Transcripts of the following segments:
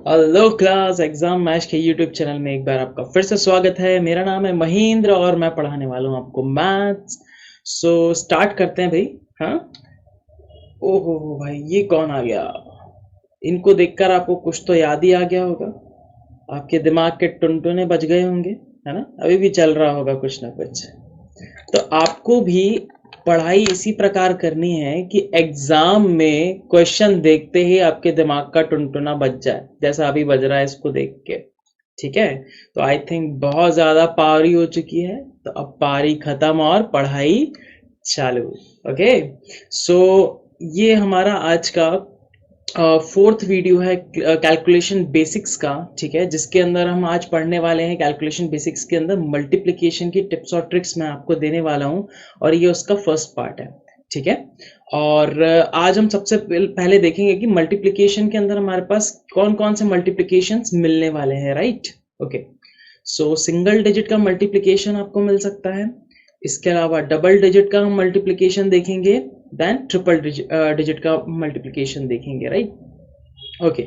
Hello class exam match के YouTube channel में एक बार आपका फिर से स्वागत है। मेरा नाम है महेंद्र और मैं पढ़ाने वाला हूँ आपको मैथ्स। सो स्टार्ट करते हैं भाई। हाँ। ओहो भाई, ये कौन आ गया? इनको देखकर आपको कुछ तो याद ही आ गया होगा। आपके दिमाग के टुनटुने बज गए होंगे, है ना? अभी भी चल रहा होगा कुछ ना कुछ। तो आपको भी पढ़ाई इसी प्रकार करनी है कि एग्जाम में क्वेश्चन देखते ही आपके दिमाग का टुनटुना बज जाए, जैसा अभी बज रहा है इसको देख के। ठीक है। तो आई थिंक बहुत ज्यादा पारी हो चुकी है, तो अब पारी खत्म और पढ़ाई चालू। ओके। सो ये हमारा आज का फोर्थ वीडियो है कैलकुलेशन बेसिक्स का। ठीक है, जिसके अंदर हम आज पढ़ने वाले हैं कैलकुलेशन बेसिक्स के अंदर मल्टीप्लिकेशन की टिप्स और ट्रिक्स मैं आपको देने वाला हूं, और ये उसका फर्स्ट पार्ट है। ठीक है। और आज हम सबसे पहले देखेंगे कि मल्टीप्लिकेशन के अंदर हमारे पास कौन कौन से मल्टीप्लिकेशंस मिलने वाले हैं। राइट। ओके। सो सिंगल डिजिट का मल्टीप्लिकेशन आपको मिल सकता है। इसके अलावा डबल डिजिट का हम मल्टीप्लिकेशन देखेंगे, देन ट्रिपल डिजिट का मल्टीप्लिकेशन देखेंगे। राइट। ओके।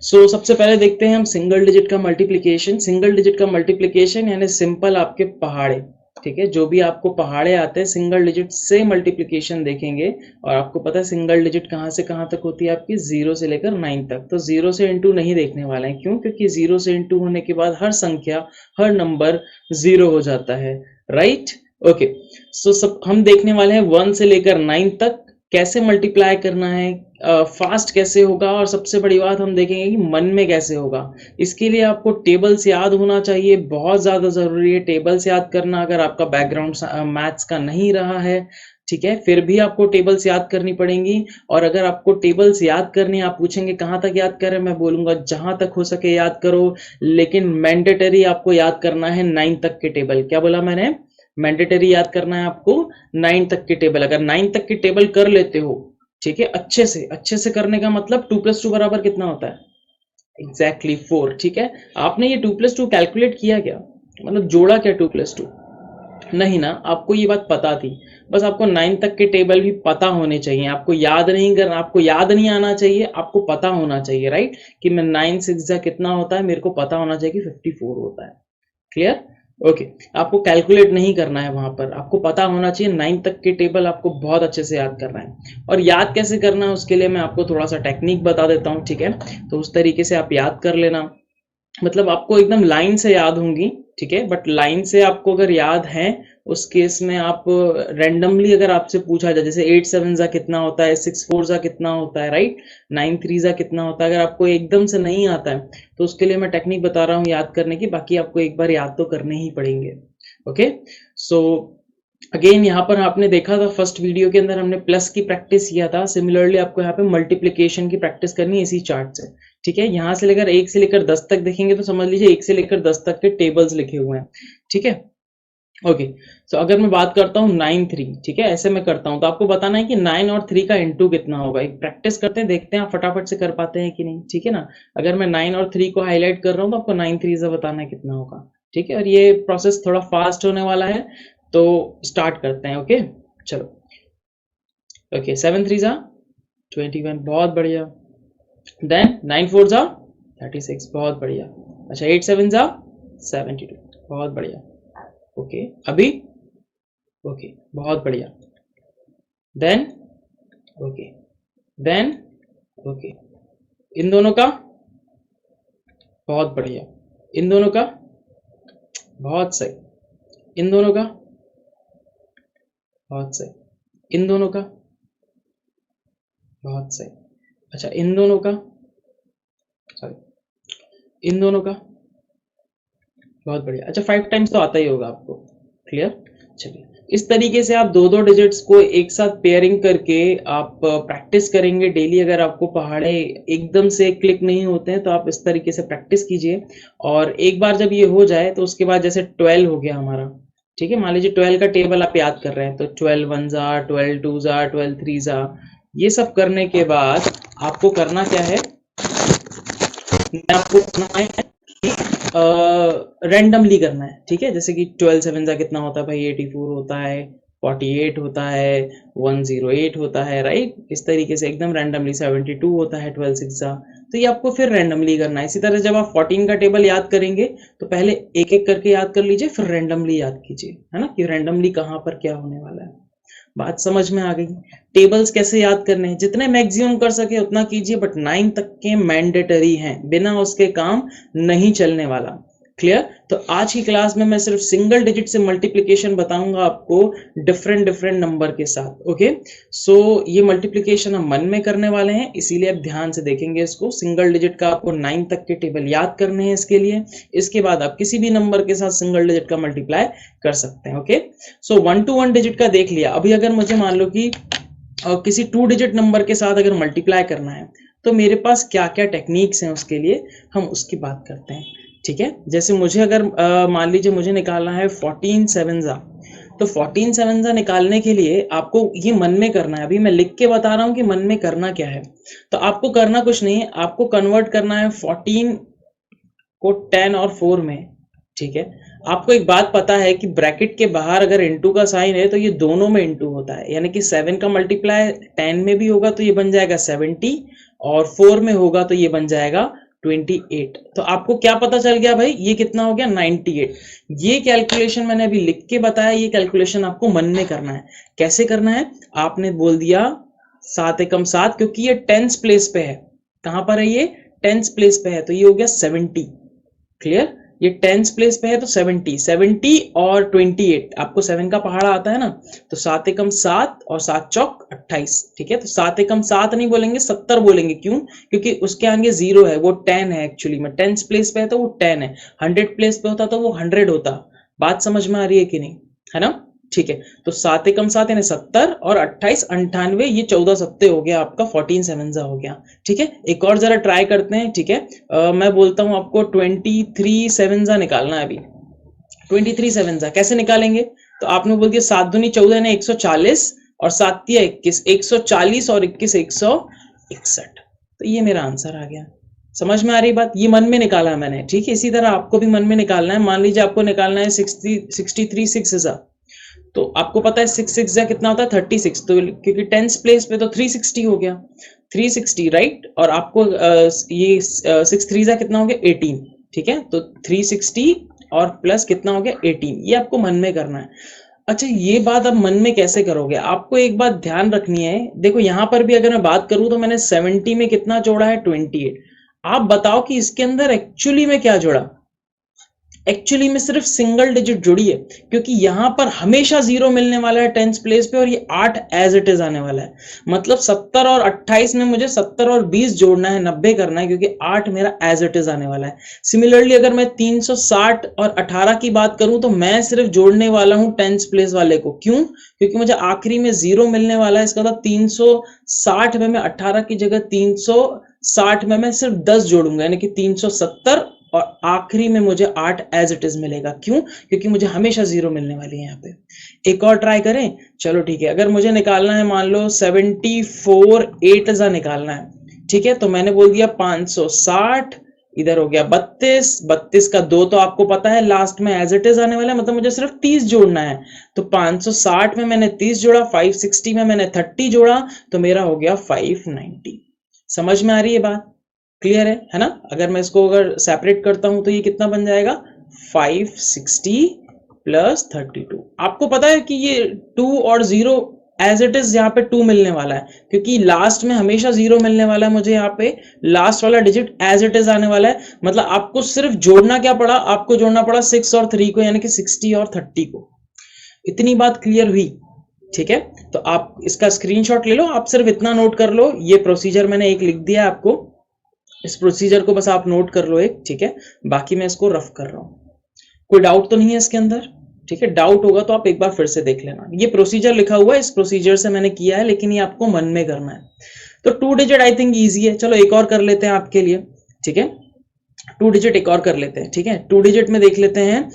सो सबसे पहले देखते हैं हम सिंगल डिजिट का मल्टीप्लिकेशन। सिंगल डिजिट का मल्टीप्लिकेशन यानी सिंपल आपके पहाड़े। ठीक है, जो भी आपको पहाड़े आते हैं सिंगल डिजिट से मल्टीप्लिकेशन देखेंगे। और आपको पता है सिंगल डिजिट कहाँ से कहाँ तक होती है आपकी, 0 से लेकर 9 तक। तो 0 से इंटू नहीं देखने वाले हैं, क्यों? क्योंकि 0 से इंटू होने के बाद हर संख्या, हर नंबर 0 हो जाता है। राइट। ओके। सो सब हम देखने वाले हैं 1 से लेकर 9 तक कैसे मल्टीप्लाई करना है, फास्ट कैसे होगा, और सबसे बड़ी बात हम देखेंगे कि मन में कैसे होगा। इसके लिए आपको टेबल्स याद होना चाहिए, बहुत ज्यादा जरूरी है टेबल्स याद करना। अगर आपका बैकग्राउंड मैथ्स का नहीं रहा है, ठीक है, फिर भी आपको टेबल्स याद करनी पड़ेंगी। और अगर आपको टेबल्स याद करनी, आप पूछेंगे कहाँ तक याद करें, मैं बोलूंगा जहां तक हो सके याद करो। लेकिन मैंडेटरी आपको याद करना है 9 तक के टेबल। क्या बोला मैंने? मैंडेटरी याद करना है आपको 9 तक की टेबल। अगर 9 तक की टेबल कर लेते हो, ठीक है, अच्छे से करने का मतलब 2 + 2 बराबर कितना होता है? एग्जैक्टली 4। ठीक है। आपने ये 2 + 2 कैलकुलेट किया क्या? मतलब जोड़ा क्या 2 + 2? नहीं ना, आपको ये बात पता थी। बस आपको 9 तक के टेबल भी पता होने चाहिए। आपको याद नहीं करना, आपको याद नहीं आना चाहिए, आपको पता होना चाहिए। राइट। कि मैं 9 6 जा कितना होता है, मेरे को पता होना चाहिए कि 54 होता है। क्लियर? ओके। आपको कैलकुलेट नहीं करना है वहां पर, आपको पता होना चाहिए 9 तक के टेबल आपको बहुत अच्छे से याद करना है। और याद कैसे करना है उसके लिए मैं आपको थोड़ा सा टेक्निक बता देता हूँ। ठीक है। तो उस तरीके से आप याद कर लेना। मतलब आपको एकदम लाइन से याद होंगी। ठीक है। बट लाइन से आपको अगर याद है, उस केस में आप रैंडमली अगर आपसे पूछा जाए, जैसे 8 7 जा कितना होता है, 6 4 जा कितना होता है, राइट, 9 3 जा कितना होता है, अगर आपको एकदम से नहीं आता है तो उसके लिए मैं टेक्निक बता रहा हूँ याद करने की। बाकी आपको एक बार याद तो करने ही पड़ेंगे। ओके। सो अगेन यहाँ पर आपने देखा था फर्स्ट वीडियो के अंदर हमने प्लस की प्रैक्टिस किया था। सिमिलरली आपको यहाँ पे मल्टीप्लिकेशन की प्रैक्टिस करनी है इसी चार्ट से। ठीक है। यहाँ से लेकर 1 से लेकर 10 तक देखेंगे तो समझ लीजिए 1 से लेकर 10 तक के टेबल्स लिखे हुए हैं। ठीक है। ओके। सो अगर मैं बात करता हूँ 9 3, ठीक है, ऐसे मैं करता हूँ तो आपको बताना है कि 9 और 3 का इंटू कितना होगा। एक प्रैक्टिस करते हैं, देखते हैं आप फटाफट से कर पाते हैं कि नहीं। ठीक है ना। अगर मैं 9 और 3 को हाईलाइट कर रहा हूँ तो आपको 9 3 से बताना है कितना होगा। ठीक है। और ये प्रोसेस थोड़ा फास्ट होने वाला है, तो स्टार्ट करते हैं। ओके। चलो। ओके। 7 3 जा 21, बहुत बढ़िया। देन 9 4 जा 36, बहुत बढ़िया। अच्छा 8 7 जा 72, बहुत बढ़िया। ओके। अभी ओके, बहुत बढ़िया। देन ओके, देन ओके, इन दोनों का बहुत बढ़िया, इन दोनों का बहुत सही, इन दोनों का बहुत सही, इन दोनों का बहुत सही। अच्छा इन दोनों का, सॉरी, इन दोनों का बहुत बढ़िया। अच्छा 5 टाइम्स तो आता ही होगा आपको। क्लियर? चलिए, इस तरीके से आप दो दो डिजिट्स को एक साथ पेयरिंग करके आप प्रैक्टिस करेंगे डेली। अगर आपको पहाड़े एकदम से क्लिक नहीं होते हैं तो आप इस तरीके से प्रैक्टिस कीजिए। और एक बार जब ये हो जाए तो उसके बाद जैसे 12 हो गया हमारा, ठीक है, मान लीजिए 12 का टेबल आप याद कर रहे हैं तो 12 1 जा 12 2 जा 12 3 जा, ये सब करने के बाद आपको करना क्या है, मैं आपको करना है रैंडमली करना है। ठीक है। जैसे कि 12 7 जा कितना होता है भाई, 84 होता है। 48 होता है, 108 होता है, राइट। इस तरीके से एकदम रैंडमली 72 होता है 12 सिक्सा। तो ये आपको फिर रैंडमली करना है। इसी तरह जब आप 14 का टेबल याद करेंगे तो पहले एक एक करके याद कर लीजिए, फिर रैंडमली याद कीजिए, है ना, कि रैंडमली कहाँ पर क्या होने वाला है। बात समझ में आ गई। टेबल्स कैसे याद करने हैं, जितने मैक्सिमम कर सके उतना कीजिए, बट 9 तक के मैंडेटरी हैं, बिना उसके काम नहीं चलने वाला। क्लियर। तो आज की क्लास में मैं सिर्फ सिंगल डिजिट से मल्टीप्लिकेशन बताऊंगा आपको, डिफरेंट डिफरेंट नंबर के साथ। ओके, सो ये मल्टीप्लिकेशन हम मन में करने वाले हैं, इसीलिए आप ध्यान से देखेंगे इसको। सिंगल डिजिट का आपको 9 तक के टेबल याद करने हैं इसके लिए। इसके बाद आप किसी भी नंबर के साथ सिंगल डिजिट का मल्टीप्लाई कर सकते हैं। ओके, सो 1 to 1 डिजिट का देख लिया। अभी अगर मुझे मान लो कि किसी 2 डिजिट नंबर के साथ अगर मल्टीप्लाई करना है तो मेरे पास क्या क्या टेक्निक्स हैं, उसके लिए हम उसकी बात करते हैं। ठीक है, जैसे मुझे अगर मान लीजिए मुझे निकालना है 14 सेवन्जा, तो 14 सेवन्जा निकालने के लिए आपको ये मन में करना है। अभी मैं लिख के बता रहा हूं कि मन में करना क्या है। तो आपको करना कुछ नहीं है, आपको कन्वर्ट करना है 14 को 10 और 4 में। ठीक है, आपको एक बात पता है कि ब्रैकेट के बाहर अगर इंटू का साइन है तो ये दोनों में इंटू होता है, यानी कि 7 का मल्टीप्लाई 10 में भी होगा तो ये बन जाएगा 70, और 4 में होगा तो ये बन जाएगा 28। तो आपको क्या पता चल गया भाई, ये कितना हो गया 98। ये कैलकुलेशन मैंने अभी लिख के बताया, ये कैलकुलेशन आपको मन में करना है। कैसे करना है, आपने बोल दिया 7 एकम 7, क्योंकि ये टेंस प्लेस पे है। कहां पर है ये, टेंस प्लेस पे है, तो ये हो गया 70। क्लियर, ये टेंस प्लेस पे है तो 70 और 28, आपको 7 का पहाड़ा आता है ना, तो 7 एकम 7 और 7 चौक 28। ठीक है, तो 7 एकम 7 नहीं बोलेंगे, 70 बोलेंगे। क्यों, क्योंकि उसके आगे 0 है, वो 10 है। एक्चुअली में टेंस प्लेस पे है तो वो 10 है, 100 प्लेस पे होता तो वो 100 होता। बात समझ में आ रही है कि नहीं, है ना। ठीक है, तो 7 एकम 7 यानी 70 और 28 98, ये 14 सत्ते हो गया आपका, 14 सेवन्जा हो गया। ठीक है, एक और जरा ट्राई करते हैं। ठीक है, मैं बोलता हूं आपको 23 सेवन्जा निकालना है अभी। 23 सेवन्जा कैसे निकालेंगे, तो आपने बोल दिया 7 दूनी 14 यानी 140 और 7 तिया 21, 140 और 21 161। तो ये मेरा आंसर आ गया। समझ में आ रही बात, ये मन में निकाला है मैंने। ठीक है, इसी तरह आपको भी मन में निकालना है। मान लीजिए आपको निकालना है 63 6, तो आपको पता है 6 6 जा कितना होता है 36, तो क्योंकि टेंस प्लेस पे तो 360 हो गया, 360 राइट। और आपको ये 6 3 जा कितना हो गया 18। ठीक है, तो 360 और प्लस कितना हो गया 18, ये आपको मन में करना है। अच्छा, ये बात आप मन में कैसे करोगे, आपको एक बात ध्यान रखनी है। देखो यहाँ पर भी अगर मैं बात करूं तो मैंने 70 में कितना जोड़ा है 28। आप बताओ कि इसके अंदर एक्चुअली में क्या जोड़ा, एक्चुअली में सिर्फ सिंगल डिजिट जुड़ी है, क्योंकि यहां पर हमेशा 0 मिलने वाला है टेंस प्लेस पे, और ये 8 एज इट इज आने वाला है। मतलब 70 और 28 में मुझे 70 और 20 जोड़ना है, 90 करना है, क्योंकि 8 मेरा एज इट इज आने वाला है। सिमिलरली अगर मैं 360 और 18 की बात करूं तो मैं सिर्फ जोड़ने वाला हूं टेंस प्लेस वाले को। क्यों, क्योंकि मुझे आखिरी में 0 मिलने वाला है। इसका मतलब 360 में मैं 18 की जगह 360 में मैं सिर्फ 10 जोड़ूंगा, यानी कि 370, और आखिरी में मुझे 8 एज इट इज मिलेगा। क्यों, क्योंकि मुझे हमेशा 0 मिलने वाली है यहाँ पे। एक और ट्राई करें, चलो ठीक है। अगर मुझे निकालना है मान लो 74 8 निकालना है, ठीक है, तो मैंने बोल दिया 560, इधर हो गया 32, 32 का 2 तो आपको पता है लास्ट में एज इट इज आने वाला है, मतलब मुझे सिर्फ 30 जोड़ना है। तो 560 में मैंने 30 जोड़ा, 560 में मैंने 30 जोड़ा, तो मेरा हो गया 590। समझ में आ रही है बात, क्लियर है ना। अगर मैं इसको अगर सेपरेट करता हूं तो ये कितना बन जाएगा 560 प्लस 32। आपको पता है कि ये 2 और 0 एज इट इज यहाँ पे 2 मिलने वाला है, क्योंकि लास्ट में हमेशा 0 मिलने वाला है मुझे। यहाँ पे लास्ट वाला डिजिट एज इट इज आने वाला है। मतलब आपको सिर्फ जोड़ना क्या पड़ा, आपको जोड़ना पड़ा 6 और 3 को, यानी कि 60 और 30 को। इतनी बात क्लियर हुई, ठीक है। तो आप इसका स्क्रीनशॉट ले लो, आप सिर्फ इतना नोट कर लो, ये प्रोसीजर मैंने एक लिख दिया आपको, इस प्रोसीजर को बस आप नोट कर लो एक, ठीक है। बाकी मैं इसको रफ कर रहा हूं, कोई डाउट तो नहीं है इसके अंदर, ठीक है। डाउट होगा तो आप एक बार फिर से देख लेना। ये प्रोसीजर लिखा हुआ है, इस प्रोसीजर से मैंने किया है, लेकिन ये आपको मन में करना है। तो 2 डिजिट आई थिंक इजी है, चलो एक और कर लेते हैं आपके लिए, ठीक है। 2 डिजिट एक और कर लेते हैं, ठीक है। 2 डिजिट में देख लेते हैं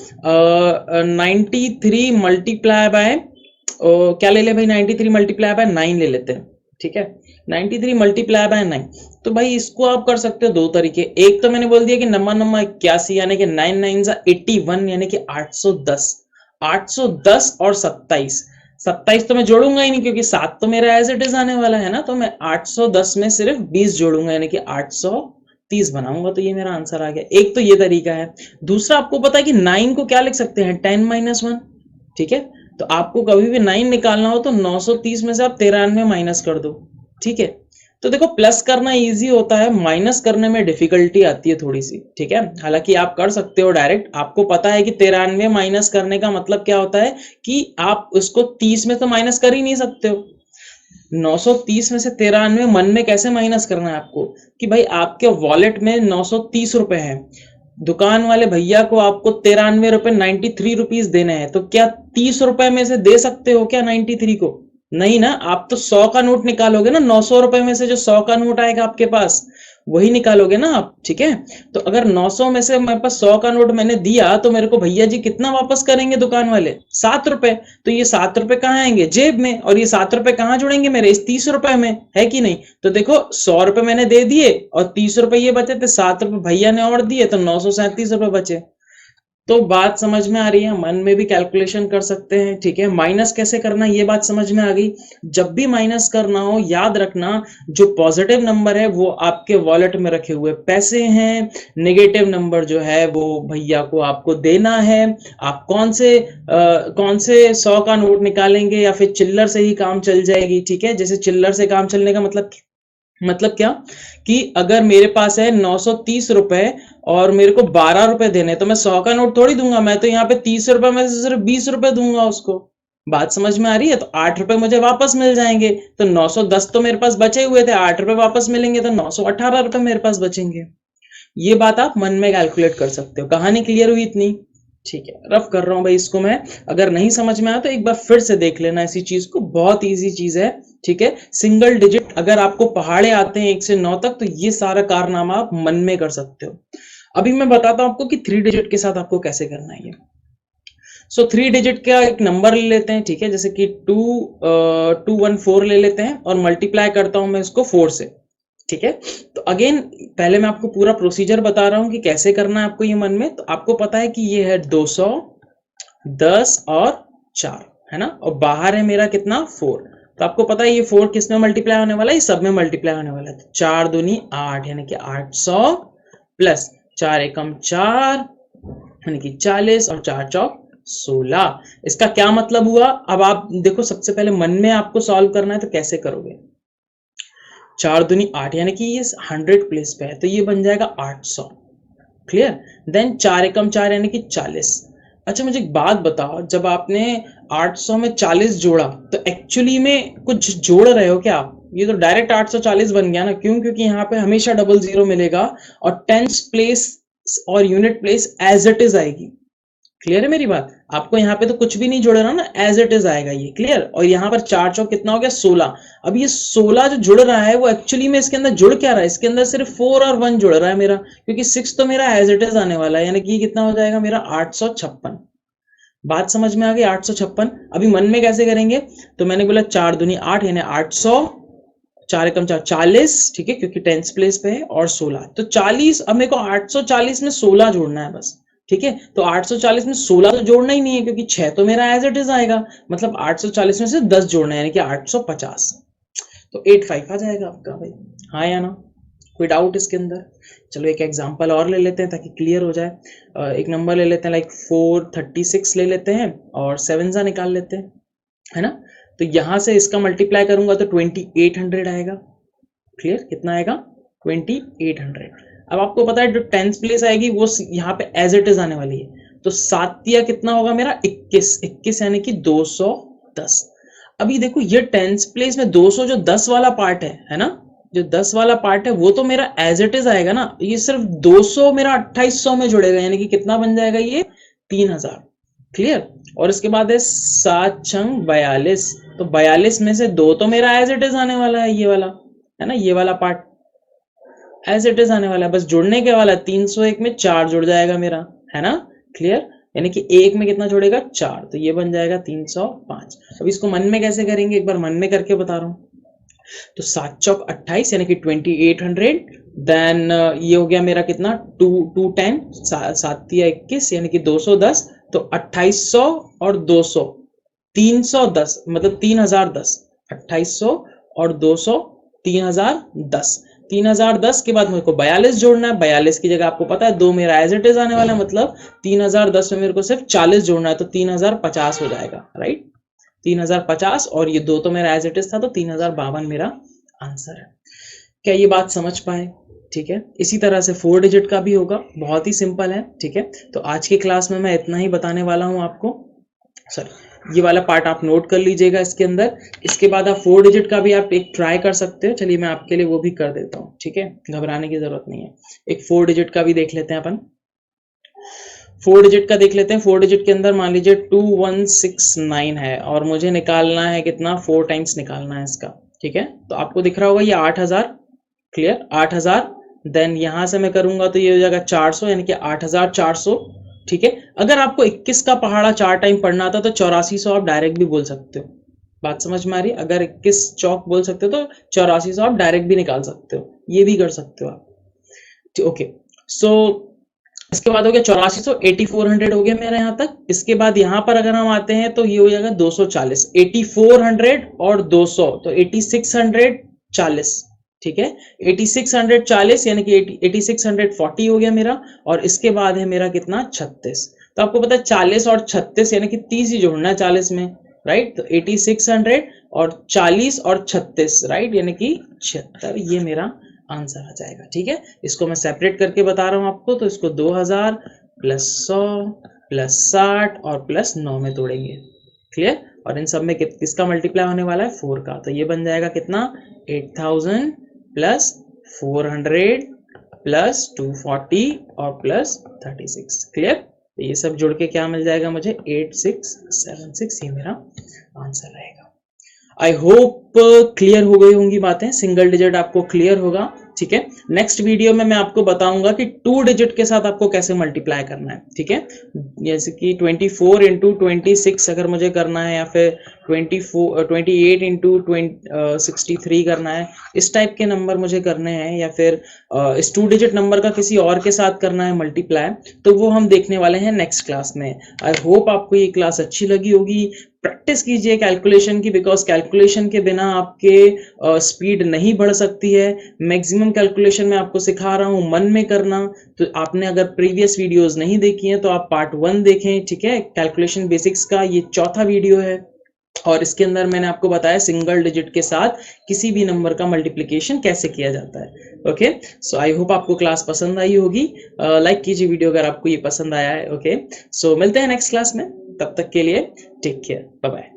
93 मल्टीप्लाई बाय, क्या ले ले भाई, 93 मल्टीप्लाई बाय 9 ले लेते हैं, ठीक है। 93 मल्टीप्लाई बाय 9, तो भाई इसको आप कर सकते हो 2 तरीके। एक तो मैंने बोल दिया कि नम्मा 81, यानी कि 9 9 81, यानी कि 810, 810 और 27, 27 तो मैं जोड़ूंगा ही नहीं क्योंकि 7 तो मेरा एज इट इज आने वाला है ना, तो मैं 810 में सिर्फ 20 जोड़ूंगा यानी कि 830 बनाऊंगा, तो ये मेरा आंसर आ गया। एक तो ये तरीका है। दूसरा, आपको पता है कि 9 को क्या लिख सकते हैं, 10 - 1। ठीक है, तो आपको कभी भी 9 निकालना हो तो 930 में से आप 93 माइनस कर दो। ठीक है, तो देखो प्लस करना इजी होता है, माइनस करने में डिफिकल्टी आती है थोड़ी सी। ठीक है, हालांकि आप कर सकते हो डायरेक्ट, आपको पता है कि 93 माइनस करने का मतलब क्या होता है कि आप उसको 30 में तो माइनस कर ही नहीं सकते हो। 930 में से 93 मन में कैसे माइनस करना है आपको, कि भाई आपके वॉलेट में 930 रुपए है, दुकान वाले भैया को आपको 93 रुपए 93 रुपीज देने हैं, तो क्या 30 रुपए में से दे सकते हो क्या 93 को? नहीं ना, आप तो 100 का नोट निकालोगे ना, 900 रुपए में से जो 100 का नोट आएगा आपके पास वही निकालोगे ना आप। ठीक है, तो अगर 900 में से मेरे पास 100 का नोट मैंने दिया तो मेरे को भैया जी कितना वापस करेंगे दुकान वाले, 7 रुपए। तो ये 7 रुपए कहाँ आएंगे, जेब में, और ये 7 रुपए कहाँ जुड़ेंगे मेरे, इस 30 रुपए में, है कि नहीं? तो देखो 100 रुपए मैंने दे दिए और 30 रुपए ये बचे थे, 7 रुपए भैया ने और दिए, तो 937 रुपए बचे। तो बात समझ में आ रही है, मन में भी कैलकुलेशन कर सकते हैं। ठीक है, माइनस कैसे करना ये बात समझ में आ गई। जब भी माइनस करना हो याद रखना, जो पॉजिटिव नंबर है वो आपके वॉलेट में रखे हुए पैसे हैं, नेगेटिव नंबर जो है वो भैया को आपको देना है। आप कौन से 100 का नोट निकालेंगे या फिर चिल्लर से ही काम चल जाएगी। ठीक है, जैसे चिल्लर से काम चलने का मतलब क्या, कि अगर मेरे पास है 930 रुपए और मेरे को 12 रुपए देने, तो मैं 100 का नोट थोड़ी दूंगा, मैं तो यहाँ पे 30 रुपए में से सिर्फ 20 रुपए दूंगा उसको। बात समझ में आ रही है? तो 8 रुपए मुझे वापस मिल जाएंगे, तो 910 तो मेरे पास बचे हुए थे, 8 रुपए वापस मिलेंगे तो 918 रुपए मेरे पास बचेंगे। ये बात आप मन में कैलकुलेट कर सकते हो। कहानी क्लियर हुई इतनी? ठीक है, रफ कर रहा हूं भाई इसको मैं, अगर नहीं समझ में आया तो एक बार फिर से देख लेना इसी चीज को, बहुत इजी चीज है। ठीक है, सिंगल डिजिट अगर आपको पहाड़े आते हैं 1 से 9 तक, तो ये सारा कारनामा आप मन में कर सकते हो। अभी मैं बताता हूं आपको कि 3 डिजिट के साथ आपको कैसे करना है ये। सो 3 डिजिट का एक नंबर ले लेते हैं। ठीक है, जैसे कि 214 ले लेते हैं और मल्टीप्लाई करता हूं मैं इसको 4 से। ठीक है, तो अगेन पहले मैं आपको पूरा प्रोसीजर बता रहा हूं कि कैसे करना है आपको ये मन में। तो आपको पता है कि ये है 210 और 4, है ना, और बाहर है मेरा कितना, 4। तो आपको पता है ये 4 किस में मल्टीप्लाई होने वाला है, ये सब में मल्टीप्लाई होने वाला है। तो 4 दूनी 8 यानी कि 800 प्लस 4 एकम 4 यानी कि 40 और 4 चौक 16। इसका क्या मतलब हुआ, अब आप देखो, सबसे पहले मन में आपको सॉल्व करना है, तो कैसे करोगे, 4 दूनी 8 यानी कि ये 100 प्लेस पे है, तो ये बन जाएगा 800। क्लियर? देन 4 एकम 4 यानी कि 40। अच्छा मुझे एक बात बताओ, जब आपने 800 में 40 जोड़ा तो एक्चुअली में कुछ जोड़ रहे हो क्या आप? ये तो डायरेक्ट 840 बन गया ना। क्यों? क्योंकि यहाँ पे हमेशा डबल जीरो मिलेगा और टेंस प्लेस और unit place as it is आएगी। क्लियर है मेरी बात? आपको यहाँ पे तो कुछ भी नहीं जोड़ना ना, एज इट इज आएगा ये। क्लियर? और यहाँ पर 4 चौक कितना हो गया, 16। अब ये 16 जो जुड़ रहा है वो एक्चुअली में इसके अंदर जुड़ क्या रहा है, इसके अंदर सिर्फ 4 और 1 जुड़ रहा है मेरा, क्योंकि 6 तो मेरा एज इट इज आने वाला है, यानी कि ये कितना हो जाएगा मेरा 856। बात समझ में आ गई? 856। अभी मन में कैसे करेंगे, तो मैंने बोला 4 दूनी 8 यानी 800, 4 एकम 4 40। ठीक है, क्योंकि टेंस प्लेस पे है, और 16 तो 40। अब मेरे को 840 में 16 जोड़ना है बस। ठीक है, तो 840 में 16 तो जोड़ना ही नहीं है क्योंकि 6 तो मेरा एज इट इज आएगा, मतलब 840 में से 10 जोड़ना है यानी कि 850। तो 85 आ जाएगा आपका भाई, हाँ या ना? कोई डाउट इसके अंदर? चलो एक एग्जांपल और ले लेते हैं ताकि क्लियर हो जाए। एक नंबर ले लेते हैं, लाइक 436 ले लेते हैं और 7 सा निकाल लेते हैं, है ना। तो यहां से इसका मल्टीप्लाई करूंगा तो 2800 आएगा। क्लियर? कितना आएगा? 2800। अब आपको पता है जो टेंस प्लेस आएगी वो यहाँ पे एज इट इज आने वाली है, तो 7 या कितना होगा मेरा 21 यानी कि 210। अभी देखो ये टेंस प्लेस में 200 जो 10 वाला पार्ट है ना, जो 10 वाला पार्ट है वो तो मेरा एज इट इज आएगा ना, ये सिर्फ 200 मेरा 2800 में जुड़ेगा, यानी कि कितना बन जाएगा ये 3000। क्लियर? और इसके बाद है 7 छंग 42, तो 42 में से 2 तो मेरा एज इट इज आने वाला है, ये वाला है ना, ये वाला पार्ट एज इट इज आने वाला है, बस जुड़ने के वाला है। 301 में 4 जुड़ जाएगा मेरा, है ना। क्लियर? यानी कि 1 में कितना जुड़ेगा 4, तो ये बन जाएगा 305। अब इसको मन में कैसे करेंगे, एक बार मन में करके बता रहा हूं। तो 7 चौक 28 यानी कि 2800। देन ये हो गया मेरा कितना 210, 7 या 21 यानी कि 210, तो 2800 और 200 310 मतलब 3010, 2800 और 200, 3010, 3010 के बाद मेरे को 42 जोड़ना है। 42 की जगह आपको पता है 2 मेरा एज इट इज आने वाला है, मतलब 3010 में मेरे को सिर्फ 40 जोड़ना है, तो 3050 हो जाएगा, राइट। 3050 और ये 2 तो मेरा एज इट इज था, तो 3052 मेरा आंसर है। क्या ये बात समझ पाए? ठीक है, इसी तरह से 4 डिजिट का भी होगा, बहुत ही सिंपल है। ठीक है, तो आज की क्लास में मैं इतना ही बताने वाला हूं आपको। सर ये वाला पार्ट आप नोट कर लीजिएगा इसके अंदर। इसके बाद आप 4 डिजिट का भी आप एक ट्राई कर सकते हो। चलिए मैं आपके लिए वो भी कर देता हूँ, ठीक है, घबराने की जरूरत नहीं है। एक 4 डिजिट का भी देख लेते हैं अपन। 4 डिजिट का देख लेते हैं। 4 डिजिट के अंदर मान लीजिए 2169 है और मुझे निकालना है कितना, 4 टाइम्स निकालना है इसका। ठीक है, तो आपको दिख रहा होगा ये 8000, क्लियर, 8000। देन यहां से मैं करूंगा तो ये हो जाएगा 400, यानी कि 8400। ठीक है, अगर आपको 21 का पहाड़ा 4 टाइम पढ़ना था तो 8400 आप डायरेक्ट भी बोल सकते हो। बात समझ में आ रही है? अगर 21 चौक बोल सकते हो तो 8400 आप डायरेक्ट भी निकाल सकते हो, ये भी कर सकते हो आप। ओके, सो इसके बाद हो गया 8400, 8400 हो गया मेरा यहाँ तक। इसके बाद यहाँ पर अगर हम आते हैं तो ये हो जाएगा 240, 8400 और 200 तो 8640। ठीक है, 8640 यानी कि 8640 हो गया मेरा। और इसके बाद है मेरा कितना, 36। तो आपको पता है 40 और 36 यानी कि 30 ही जोड़ना है 40 में, राइट। तो 8600 और 40 और 36, राइट, यानी कि 76, ये मेरा आंसर आ जाएगा। ठीक है, इसको मैं सेपरेट करके बता रहा हूं आपको। तो इसको 2000 प्लस 100 प्लस 60 और प्लस 9 में तोड़ेंगे, क्लियर। और इन सब में किसका मल्टीप्लाई होने वाला है, 4 का। तो ये बन जाएगा कितना, 8000 प्लस 400 प्लस 240 और प्लस 36, क्लियर। तो ये सब जुड़ के क्या मिल जाएगा मुझे, 8676। ये मेरा आंसर रहेगा। आई होप क्लियर हो गई होंगी बातें, सिंगल डिजिट आपको क्लियर होगा। ठीक है, नेक्स्ट वीडियो में मैं आपको बताऊंगा कि 2 डिजिट के साथ आपको कैसे मल्टीप्लाई करना है। ठीक है, जैसे कि 24 इंटू 26 अगर मुझे करना है, या फिर 28 इंटू 63 करना है, इस टाइप के नंबर मुझे करने हैं, या फिर इस 2 डिजिट नंबर का किसी और के साथ करना है मल्टीप्लाई, तो वो हम देखने वाले हैं नेक्स्ट क्लास में। आई होप आपको ये क्लास अच्छी लगी होगी। प्रैक्टिस कीजिए कैलकुलेशन की, बिकॉज कैलकुलेशन के बिना आपके स्पीड नहीं बढ़ सकती है। मैक्सिमम कैलकुलेशन मैं आपको सिखा रहा हूं मन में करना। तो आपने अगर प्रीवियस वीडियोस नहीं देखी हैं तो आप पार्ट 1 देखें, ठीक है, कैलकुलेशन बेसिक्स का ये चौथा वीडियो है। और इसके अंदर मैंने आपको बताया सिंगल डिजिट के साथ किसी भी नंबर का मल्टीप्लिकेशन कैसे किया जाता है। ओके, सो आई होप आपको क्लास पसंद आई होगी। लाइक कीजिए वीडियो अगर आपको ये पसंद आया है। ओके, सो मिलते हैं नेक्स्ट क्लास में, तब तक के लिए टेक केयर, बाय बाय।